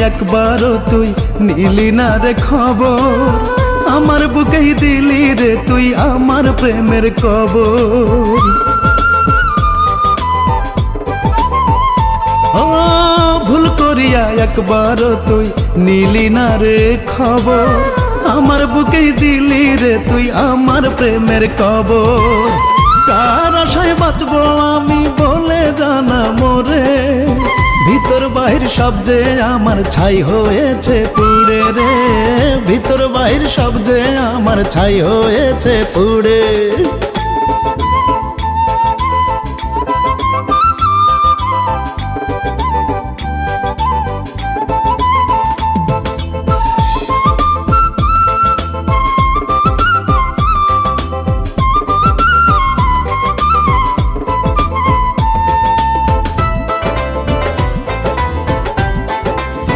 একবারও তুই নিলি না রে খবর, আমার বুকেই দিলি রে তুই আমার প্রেমের কবর। ও ভুল করিয়া একবারও তুই নিলি না রে খবর, আমার বুকেই দিলি রে তুই আমার প্রেমের কবর। কার আশায় বাঁচবো আমি বলে জানা মোরে, ভিতর বাহির সব যে আমার ছাই হয়েছে পুড়ে রে, ভিতর বাহির সব যে আমার ছাই হয়েছে পুড়ে।